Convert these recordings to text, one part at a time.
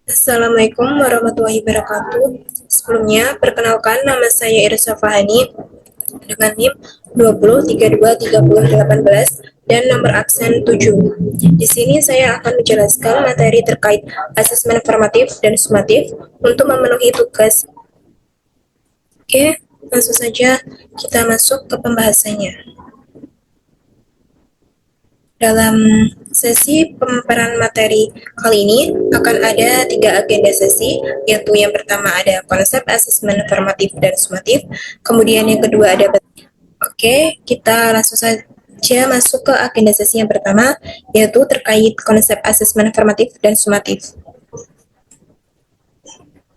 Assalamualaikum warahmatullahi wabarakatuh. Sebelumnya, perkenalkan nama saya Irsa Fahani dengan NIM 20323018 dan nomor absen 7. Di sini saya akan menjelaskan materi terkait asesmen formatif dan sumatif untuk memenuhi tugas. Oke, langsung saja kita masuk ke pembahasannya. Dalam sesi pemaparan materi kali ini akan ada 3 agenda sesi, yaitu yang pertama ada konsep asesmen formatif dan sumatif, kemudian yang kedua ada. Oke, kita langsung saja masuk ke agenda sesi yang pertama, yaitu terkait konsep asesmen formatif dan sumatif.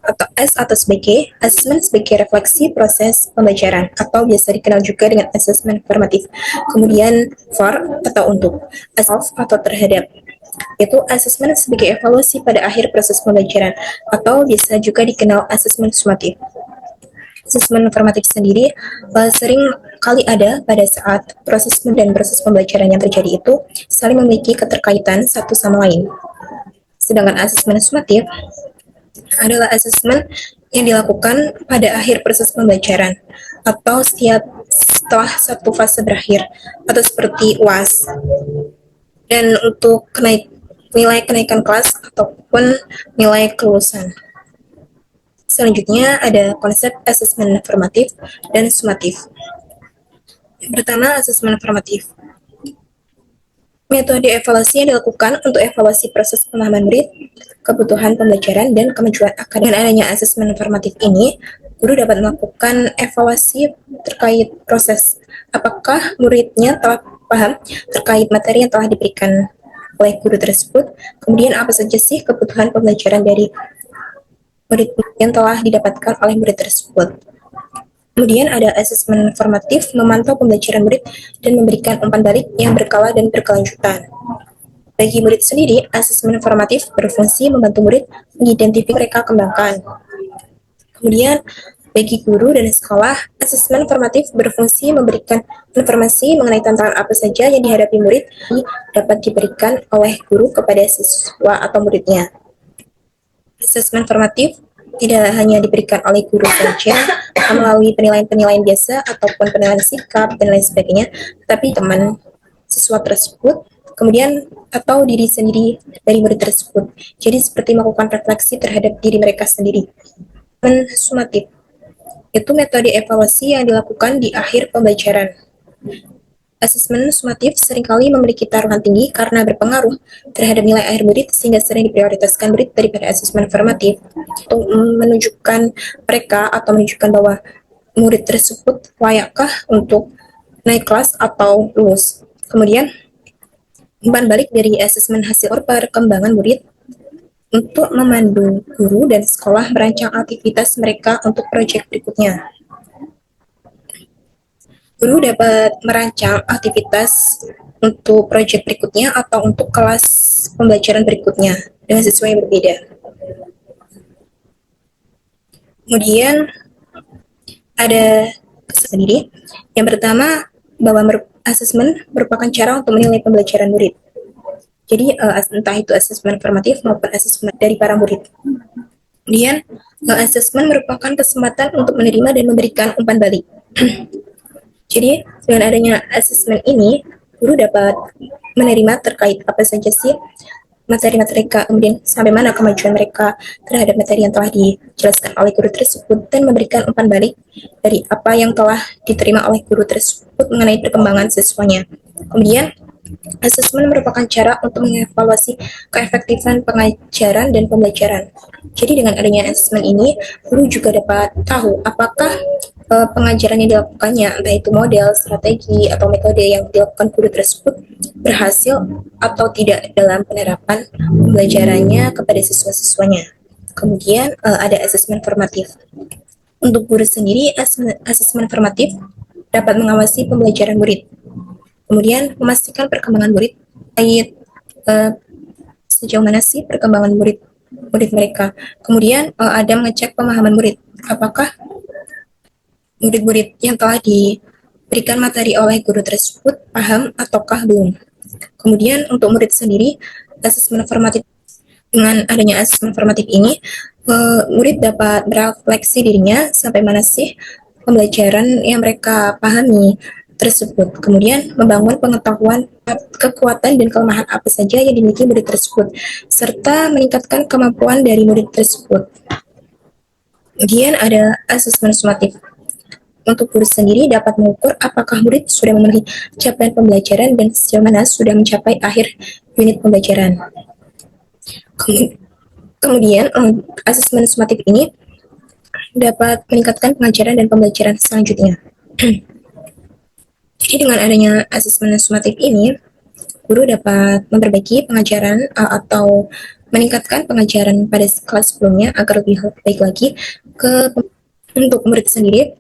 Atau S atau sebagai asesmen sebagai refleksi proses pembelajaran atau biasa dikenal juga dengan asesmen formatif. Kemudian for atau untuk, of atau terhadap, yaitu asesmen sebagai evaluasi pada akhir proses pembelajaran atau biasa juga dikenal asesmen sumatif. Asesmen formatif sendiri sering kali ada pada saat proses dan proses pembelajaran yang terjadi itu saling memiliki keterkaitan satu sama lain. Sedangkan asesmen sumatif adalah asesmen yang dilakukan pada akhir proses pembelajaran atau setelah satu fase berakhir atau seperti UAS. Dan untuk nilai kenaikan kelas ataupun nilai kelulusan. Selanjutnya ada konsep asesmen formatif dan sumatif. Yang pertama, asesmen formatif. Metode evaluasi yang dilakukan untuk evaluasi proses pemahaman murid, kebutuhan pembelajaran, dan kemajuan akademik. Dengan adanya asesmen formatif ini, guru dapat melakukan evaluasi terkait proses. Apakah muridnya telah paham terkait materi yang telah diberikan oleh guru tersebut, kemudian apa saja sih kebutuhan pembelajaran dari murid yang telah didapatkan oleh murid tersebut. Kemudian ada asesmen formatif memantau pembelajaran murid dan memberikan umpan balik yang berkala dan berkelanjutan. Bagi murid sendiri, asesmen formatif berfungsi membantu murid mengidentifikasi mereka kembangkan. Kemudian, bagi guru dan sekolah, asesmen formatif berfungsi memberikan informasi mengenai tantangan apa saja yang dihadapi murid dapat diberikan oleh guru kepada siswa atau muridnya. Asesmen formatif tidak hanya diberikan oleh guru saja melalui penilaian-penilaian biasa ataupun penilaian sikap dan lain sebagainya, tapi teman siswa tersebut, kemudian atau diri sendiri dari murid tersebut. Jadi seperti melakukan refleksi terhadap diri mereka sendiri. Sumatif itu metode evaluasi yang dilakukan di akhir pembelajaran. Asesmen sumatif seringkali memiliki taruhan tinggi karena berpengaruh terhadap nilai akhir murid sehingga sering diprioritaskan murid daripada asesmen formatif untuk menunjukkan mereka atau menunjukkan bahwa murid tersebut layakkah untuk naik kelas atau lulus. Kemudian, umpan balik dari asesmen hasil perkembangan murid untuk memandu guru dan sekolah merancang aktivitas mereka untuk proyek berikutnya. Guru dapat merancang aktivitas untuk proyek berikutnya atau untuk kelas pembelajaran berikutnya dengan siswa yang berbeda. Kemudian ada sendiri. Yang pertama, bahwa asesmen merupakan cara untuk menilai pembelajaran murid. Jadi entah itu asesmen formatif maupun asesmen dari para murid. Kemudian asesmen merupakan kesempatan untuk menerima dan memberikan umpan balik. Jadi, dengan adanya asesmen ini, guru dapat menerima terkait apa saja sih materi-materi mereka, kemudian sampai mana kemajuan mereka terhadap materi yang telah dijelaskan oleh guru tersebut, dan memberikan umpan balik dari apa yang telah diterima oleh guru tersebut mengenai perkembangan siswanya. Kemudian, asesmen merupakan cara untuk mengevaluasi keefektifan pengajaran dan pembelajaran. Jadi dengan adanya asesmen ini, guru juga dapat tahu apakah pengajaran yang dilakukannya, entah itu model, strategi, atau metode yang dilakukan guru tersebut berhasil atau tidak dalam penerapan pembelajarannya kepada siswa-siswanya. Kemudian ada asesmen formatif. Untuk guru sendiri, asesmen formatif dapat mengawasi pembelajaran murid. Kemudian memastikan perkembangan murid, sejauh mana sih perkembangan murid mereka. Kemudian ada mengecek pemahaman murid, apakah murid-murid yang telah diberikan materi oleh guru tersebut paham ataukah belum. Kemudian untuk murid sendiri, asesmen formatif Dengan adanya asesmen formatif ini, murid dapat merefleksi dirinya sampai mana sih pembelajaran yang mereka pahami tersebut. Kemudian membangun pengetahuan kekuatan dan kelemahan apa saja yang dimiliki murid tersebut, serta meningkatkan kemampuan dari murid tersebut. Kemudian ada asesmen sumatif. Untuk guru sendiri dapat mengukur apakah murid sudah memenuhi capaian pembelajaran dan sejauh mana sudah mencapai akhir unit pembelajaran. Kemudian, asesmen sumatif ini dapat meningkatkan pengajaran dan pembelajaran selanjutnya. Jadi dengan adanya asesmen sumatif ini, guru dapat memperbaiki pengajaran atau meningkatkan pengajaran pada kelas sebelumnya agar lebih baik lagi. Untuk murid sendiri,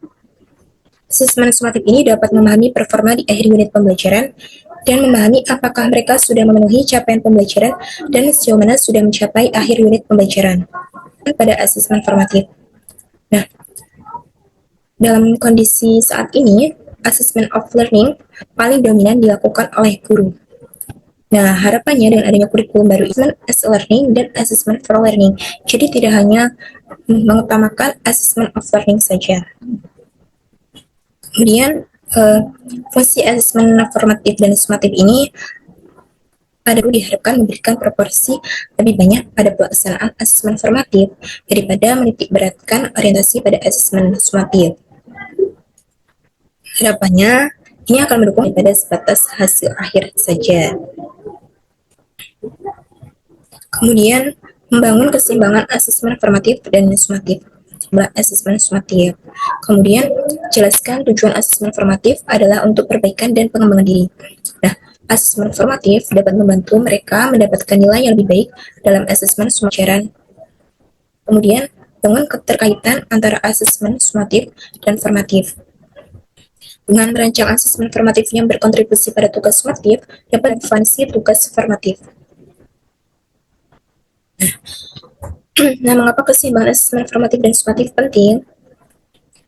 asesmen sumatif ini dapat memahami performa di akhir unit pembelajaran dan memahami apakah mereka sudah memenuhi capaian pembelajaran dan sejauh mana sudah mencapai akhir unit pembelajaran pada asesmen formatif. Nah, dalam kondisi saat ini, assessment of learning paling dominan dilakukan oleh guru. Nah, harapannya dengan adanya kurikulum baru assessment as learning dan assessment for learning. Jadi tidak hanya mengutamakan assessment of learning saja. Kemudian, fungsi assessment formatif dan sumatif ini diharapkan memberikan proporsi lebih banyak pada pelaksanaan asesmen formatif daripada menitik beratkan orientasi pada asesmen sumatif. Harapannya, ini akan mendukung pada sebatas hasil akhir saja. Kemudian, membangun keseimbangan asesmen formatif dan sumatif. Asesmen sumatif. Kemudian, jelaskan tujuan asesmen formatif adalah untuk perbaikan dan pengembangan diri. Nah, asesmen formatif dapat membantu mereka mendapatkan nilai yang lebih baik dalam asesmen pembelajaran. Kemudian, bangun keterkaitan antara asesmen sumatif dan formatif. Dengan merancang asesmen formatif yang berkontribusi pada tugas sumatif, dapat relevansi tugas formatif. Nah, mengapa keseimbangan asesmen formatif dan sumatif penting?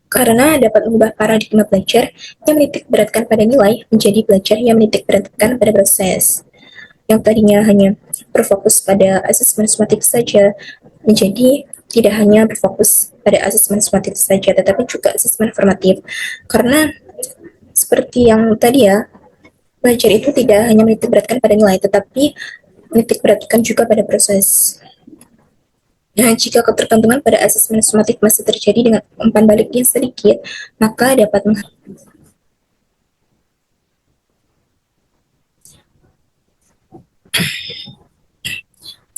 Karena dapat mengubah paradigma belajar yang menitik beratkan pada nilai menjadi belajar yang menitik beratkan pada proses. Yang tadinya hanya berfokus pada asesmen sumatif saja, menjadi tidak hanya berfokus pada asesmen sumatif saja, tetapi juga asesmen formatif. Karena seperti yang tadi ya, belajar itu tidak hanya menitik beratkan pada nilai, tetapi menitik beratkan juga pada proses. Nah, jika ketergantungan pada asesmen sumatif masih terjadi dengan umpan balik yang sedikit, maka dapat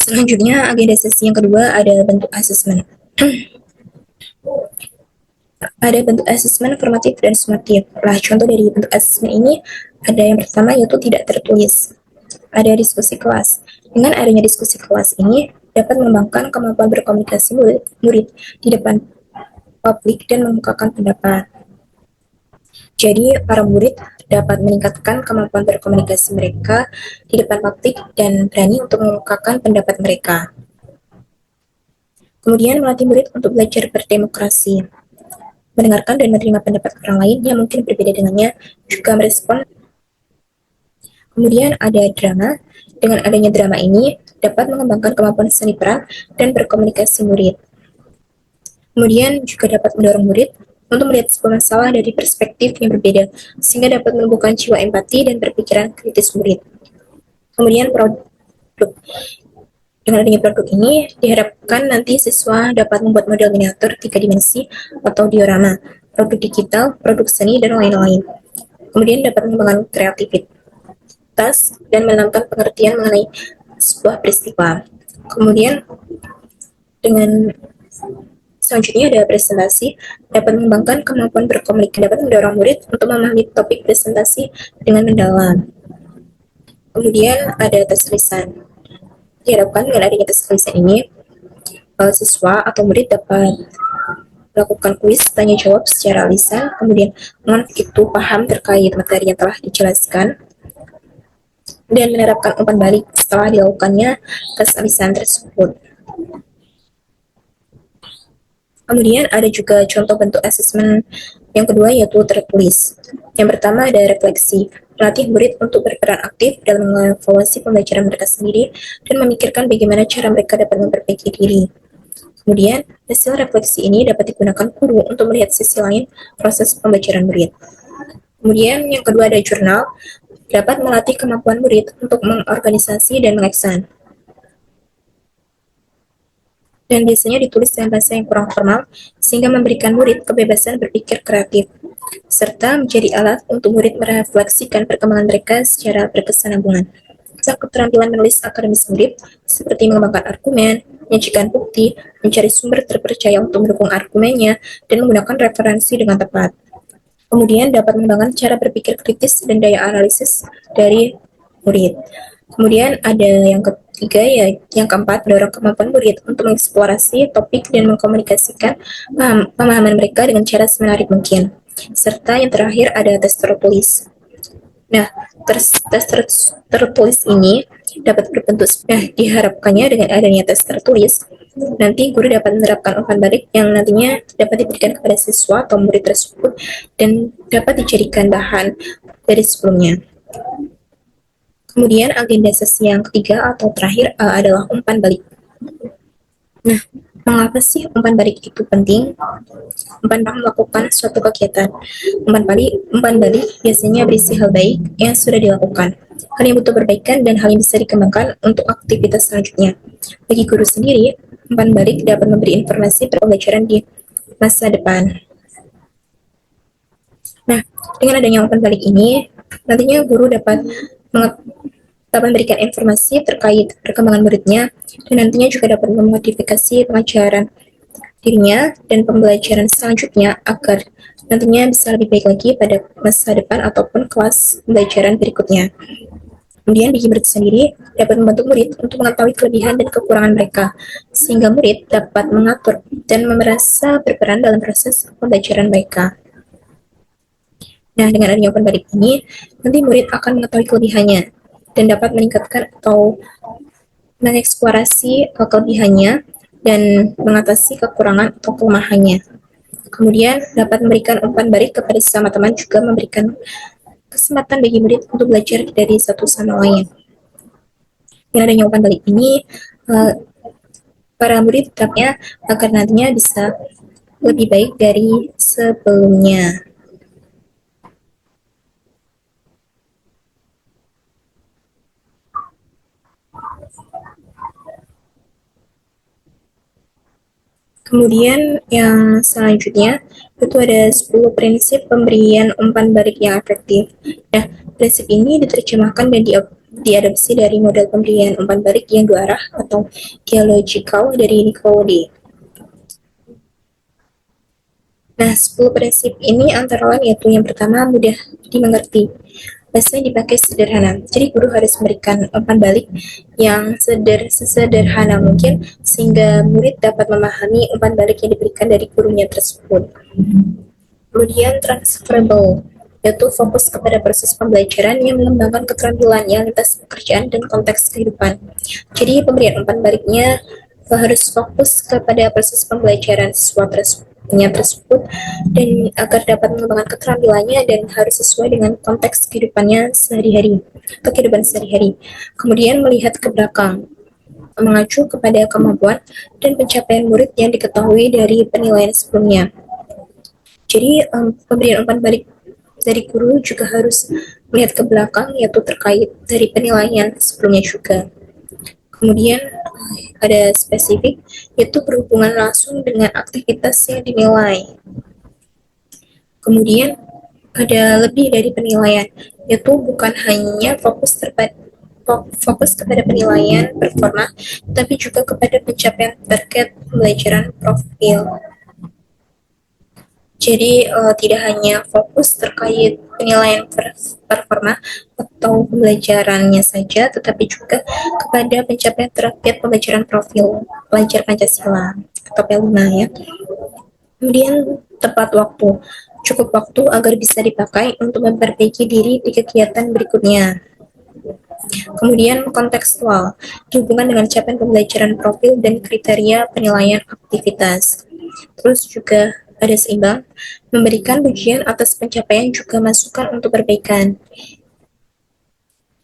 Selanjutnya, agenda sesi yang kedua ada bentuk asesmen. Ada bentuk asesmen formatif dan sumatif. Nah, contoh dari bentuk asesmen ini ada yang pertama yaitu tidak tertulis. Ada diskusi kelas. Dengan adanya diskusi kelas ini dapat mengembangkan kemampuan berkomunikasi murid di depan publik dan mengemukakan pendapat. Jadi, para murid dapat meningkatkan kemampuan berkomunikasi mereka di depan publik dan berani untuk mengemukakan pendapat mereka. Kemudian, melatih murid untuk belajar berdemokrasi, mendengarkan dan menerima pendapat orang lain yang mungkin berbeda dengannya, juga merespon. Kemudian ada drama. Dengan adanya drama ini, dapat mengembangkan kemampuan seni peran dan berkomunikasi murid. Kemudian juga dapat mendorong murid untuk melihat sebuah masalah dari perspektif yang berbeda, sehingga dapat menumbuhkan jiwa empati dan berpikiran kritis murid. Kemudian produk. Dengan adanya produk ini, diharapkan nanti siswa dapat membuat model miniatur 3 dimensi atau diorama, produk digital, produk seni, dan lain-lain. Kemudian dapat mengembangkan kreativitas dan menanamkan pengertian mengenai sebuah peristiwa. Kemudian dengan selanjutnya ada presentasi, dapat mengembangkan kemampuan berkomunikasi, dapat mendorong murid untuk memahami topik presentasi dengan mendalam. Kemudian ada tes lisan. Diharapkan dengan adanya tes lisan ini, siswa atau murid dapat melakukan kuis tanya jawab secara lisan, kemudian itu paham terkait materi yang telah dijelaskan, dan menerapkan umpan balik setelah dilakukannya tes lisan tersebut. Kemudian ada juga contoh bentuk asesmen yang kedua yaitu tertulis. Yang pertama ada refleksi. melatih murid untuk berperan aktif dalam mengevaluasi pembelajaran mereka sendiri dan memikirkan bagaimana cara mereka dapat memperbaiki diri. Kemudian, hasil refleksi ini dapat digunakan guru untuk melihat sisi lain proses pembelajaran murid. Kemudian, yang kedua ada jurnal, dapat melatih kemampuan murid untuk mengorganisasi dan mengeksan. Dan biasanya ditulis dengan bahasa yang kurang formal, sehingga memberikan murid kebebasan berpikir kreatif, serta menjadi alat untuk murid merefleksikan perkembangan mereka secara berkesinambungan. Keterampilan menulis akademis murid, seperti mengembangkan argumen, menyajikan bukti, mencari sumber terpercaya untuk mendukung argumennya, dan menggunakan referensi dengan tepat. Kemudian dapat mengembangkan cara berpikir kritis dan daya analisis dari murid. Kemudian ada yang ketiga, ya yang keempat, mendorong kemampuan murid untuk mengeksplorasi topik dan mengkomunikasikan pemahaman mereka dengan cara semenarik mungkin. Serta yang terakhir ada tes tertulis. Nah, tes tertulis ini dapat berbentuk, diharapkannya dengan adanya tes tertulis, nanti guru dapat menerapkan umpan balik yang nantinya dapat diberikan kepada siswa atau murid tersebut dan dapat dijadikan bahan dari sebelumnya. Kemudian agenda sesi yang ketiga atau terakhir adalah umpan balik. Nah, mengapa sih umpan balik itu penting? Umpan balik melakukan suatu kegiatan. Umpan balik biasanya berisi hal baik yang sudah dilakukan, hal yang butuh perbaikan, dan hal yang bisa dikembangkan untuk aktivitas selanjutnya. Bagi guru sendiri, umpan balik dapat memberi informasi pembelajaran di masa depan. Nah, dengan adanya umpan balik ini, nantinya guru dapat memberikan informasi terkait perkembangan muridnya, dan nantinya juga dapat memodifikasi pengajaran dirinya dan pembelajaran selanjutnya agar nantinya bisa lebih baik lagi pada masa depan ataupun kelas pembelajaran berikutnya. Kemudian bagi murid sendiri dapat membantu murid untuk mengetahui kelebihan dan kekurangan mereka, sehingga murid dapat mengatur dan merasa berperan dalam proses pembelajaran mereka. Nah, dengan adanya umpan balik ini, nanti murid akan mengetahui kelebihannya dan dapat meningkatkan atau mengeksplorasi kelebihannya dan mengatasi kekurangan atau kelemahannya. Kemudian dapat memberikan umpan balik kepada sesama teman, juga memberikan kesempatan bagi murid untuk belajar dari satu sama lain. Dengan adanya umpan balik ini, para murid tetapnya agar nantinya bisa lebih baik dari sebelumnya. Kemudian yang selanjutnya itu ada 10 prinsip pemberian umpan balik yang efektif. Nah, prinsip ini diterjemahkan dan diadopsi dari model pemberian umpan balik yang dua arah atau dialogical dari Nicole. Nah, 10 prinsip ini antara lain yaitu yang pertama, mudah dimengerti. Bahasa yang dipakai sederhana. Jadi guru harus memberikan umpan balik yang sesederhana mungkin sehingga murid dapat memahami umpan balik yang diberikan dari gurunya tersebut. Kemudian transferable, yaitu fokus kepada proses pembelajaran yang mengembangkan keterampilan yang lintas pekerjaan dan konteks kehidupan. Jadi pemberian umpan baliknya harus fokus kepada proses pembelajaran siswa tersebut dan agar dapat mengembangkan keterampilannya dan harus sesuai dengan konteks kehidupan sehari-hari. Kemudian melihat ke belakang, mengacu kepada kemampuan dan pencapaian murid yang diketahui dari penilaian sebelumnya. Jadi pemberian umpan balik dari guru juga harus melihat ke belakang, yaitu terkait dari penilaian sebelumnya juga. Kemudian ada spesifik, yaitu berhubungan langsung dengan aktivitas yang dinilai. Kemudian ada lebih dari penilaian, yaitu bukan hanya fokus kepada penilaian performa, tapi juga kepada pencapaian target pembelajaran profil. Jadi tidak hanya fokus terkait penilaian performa atau pembelajarannya saja, tetapi juga kepada pencapaian target pembelajaran profil pelajar Pancasila atau P5 ya. Kemudian tepat waktu, cukup waktu agar bisa dipakai untuk memperbaiki diri di kegiatan berikutnya. Kemudian kontekstual, dihubungkan dengan capaian pembelajaran profil dan kriteria penilaian aktivitas. Terus juga ada seimbang, memberikan pujian atas pencapaian juga masukan untuk perbaikan.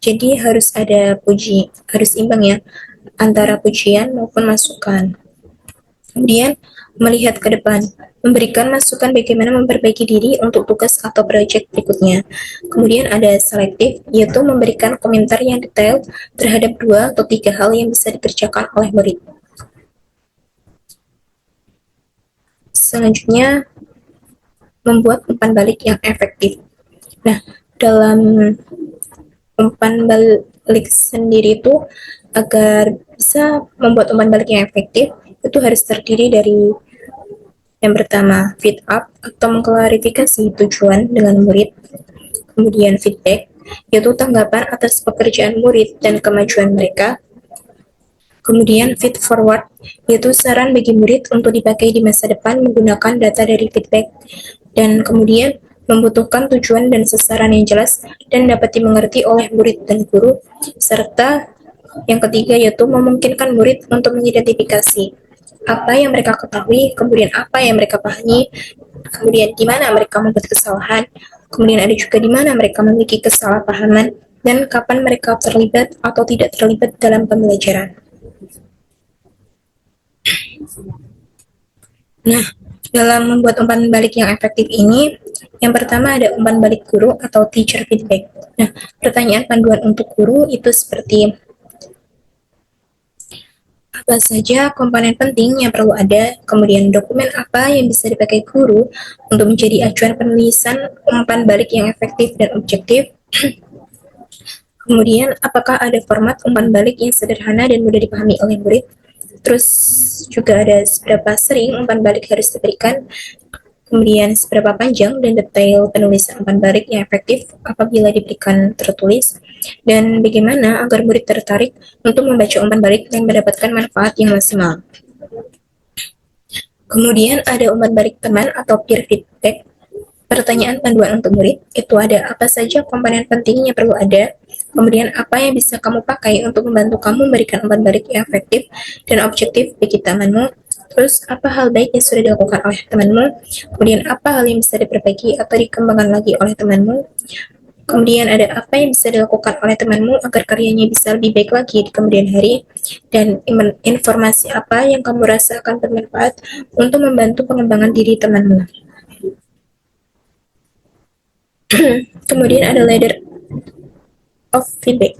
Jadi harus ada harus imbang ya antara pujian maupun masukan. Kemudian melihat ke depan, memberikan masukan bagaimana memperbaiki diri untuk tugas atau proyek berikutnya. Kemudian ada selektif, yaitu memberikan komentar yang detail terhadap 2 atau 3 hal yang bisa dikerjakan oleh murid. Selanjutnya, membuat umpan balik yang efektif. Nah, dalam umpan balik sendiri itu agar bisa membuat umpan balik yang efektif itu harus terdiri dari yang pertama feed up atau mengklarifikasi tujuan dengan murid, kemudian feedback yaitu tanggapan atas pekerjaan murid dan kemajuan mereka, kemudian feed forward yaitu saran bagi murid untuk dipakai di masa depan menggunakan data dari feedback, dan kemudian membutuhkan tujuan dan sasaran yang jelas dan dapat dimengerti oleh murid dan guru, serta yang ketiga yaitu memungkinkan murid untuk mengidentifikasi apa yang mereka ketahui, kemudian apa yang mereka pahami, kemudian di mana mereka membuat kesalahan, kemudian ada juga di mana mereka memiliki kesalahpahaman, dan kapan mereka terlibat atau tidak terlibat dalam pembelajaran. Nah, dalam membuat umpan balik yang efektif ini, yang pertama ada umpan balik guru atau teacher feedback. Nah, pertanyaan panduan untuk guru itu seperti apa saja komponen penting yang perlu ada, kemudian dokumen apa yang bisa dipakai guru untuk menjadi acuan penulisan umpan balik yang efektif dan objektif. Kemudian, apakah ada format umpan balik yang sederhana dan mudah dipahami oleh murid? Terus juga ada seberapa sering umpan balik harus diberikan, kemudian seberapa panjang dan detail penulisan umpan balik yang efektif apabila diberikan tertulis, dan bagaimana agar murid tertarik untuk membaca umpan balik dan mendapatkan manfaat yang maksimal. Kemudian ada umpan balik teman atau peer feedback. Pertanyaan panduan untuk murid itu ada apa saja komponen penting yang perlu ada, kemudian apa yang bisa kamu pakai untuk membantu kamu memberikan umpan balik yang efektif dan objektif bagi temanmu, terus apa hal baik yang sudah dilakukan oleh temanmu, kemudian apa hal yang bisa diperbaiki atau dikembangkan lagi oleh temanmu, kemudian ada apa yang bisa dilakukan oleh temanmu agar karyanya bisa lebih baik lagi di kemudian hari, dan informasi apa yang kamu rasa akan bermanfaat untuk membantu pengembangan diri temanmu. Kemudian ada ladder of feedback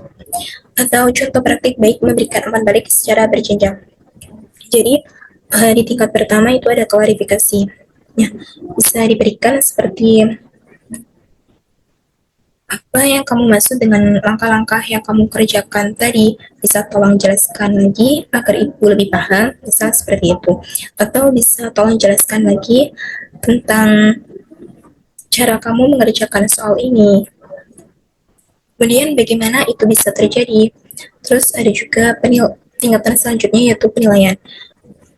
atau contoh praktik baik memberikan umpan balik secara berjenjang. Jadi di tingkat pertama itu ada klarifikasi. Ya, bisa diberikan seperti apa yang kamu maksud dengan langkah-langkah yang kamu kerjakan tadi, bisa tolong jelaskan lagi agar ibu lebih paham, misal seperti itu. Atau bisa tolong jelaskan lagi tentang cara kamu mengerjakan soal ini. Kemudian bagaimana itu bisa terjadi. Terus ada juga tingkatan selanjutnya yaitu penilaian.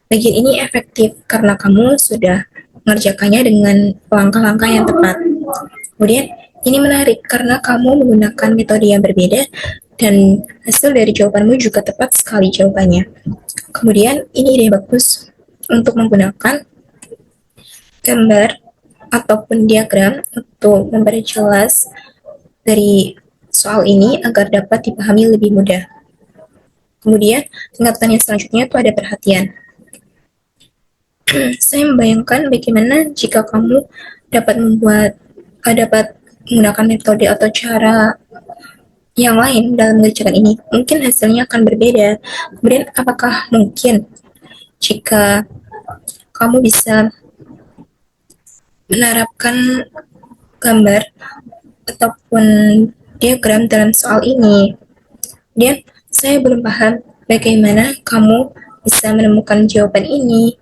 Bagian ini efektif karena kamu sudah mengerjakannya dengan langkah-langkah yang tepat. Kemudian ini menarik karena kamu menggunakan metode yang berbeda dan hasil dari jawabanmu juga tepat sekali jawabannya. Kemudian ini ide bagus untuk menggunakan gambar ataupun diagram untuk memperjelas dari soal ini agar dapat dipahami lebih mudah. Kemudian tingkatan yang selanjutnya itu ada perhatian. Saya membayangkan bagaimana jika kamu dapat menggunakan metode atau cara yang lain dalam mengerjakan ini. Mungkin hasilnya akan berbeda. Kemudian apakah mungkin jika kamu bisa menerapkan gambar ataupun diagram dalam soal ini? Dan saya belum paham bagaimana kamu bisa menemukan jawaban ini.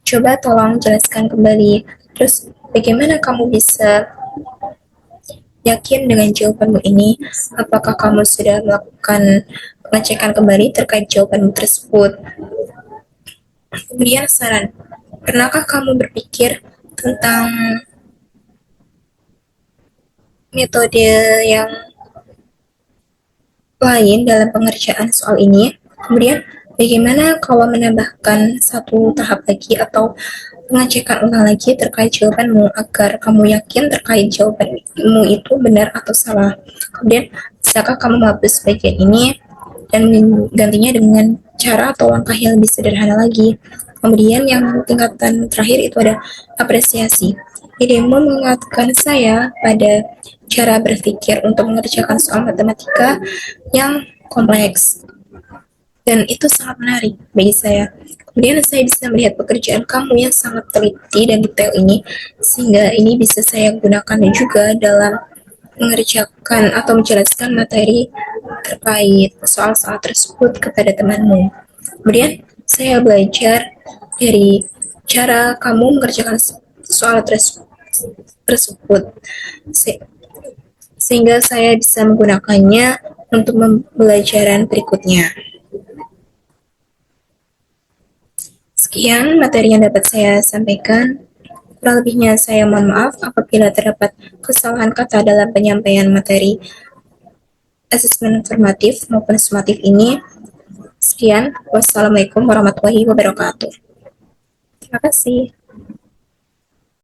Coba tolong jelaskan kembali. Terus bagaimana kamu bisa yakin dengan jawabanmu ini? Apakah kamu sudah melakukan pengecekan kembali terkait jawabanmu tersebut? Kemudian saran, pernahkah kamu berpikir tentang metode yang lain dalam pengerjaan soal ini? Kemudian Bagaimana kalau menambahkan satu tahap lagi atau pengecekan ulang lagi terkait jawabanmu agar kamu yakin terkait jawabanmu itu benar atau salah. Kemudian, bisakah kamu menghapus bagian ini dan menggantinya dengan cara atau langkah yang lebih sederhana lagi. Kemudian yang tingkatan terakhir itu ada apresiasi. Idemu mengingatkan saya pada cara berpikir untuk mengerjakan soal matematika yang kompleks. Dan itu sangat menarik bagi saya. Kemudian saya bisa melihat pekerjaan kamu yang sangat teliti dan detail ini, sehingga ini bisa saya gunakan juga dalam mengerjakan atau menjelaskan materi terkait soal-soal tersebut kepada temanmu. Kemudian saya belajar dari cara kamu mengerjakan soal tersebut sehingga saya bisa menggunakannya untuk pembelajaran berikutnya. Sekian materi yang dapat saya sampaikan. Kurang lebihnya saya mohon maaf apabila terdapat kesalahan kata dalam penyampaian materi asesmen formatif maupun sumatif ini. Sekian, wassalamualaikum warahmatullahi wabarakatuh. Terima kasih.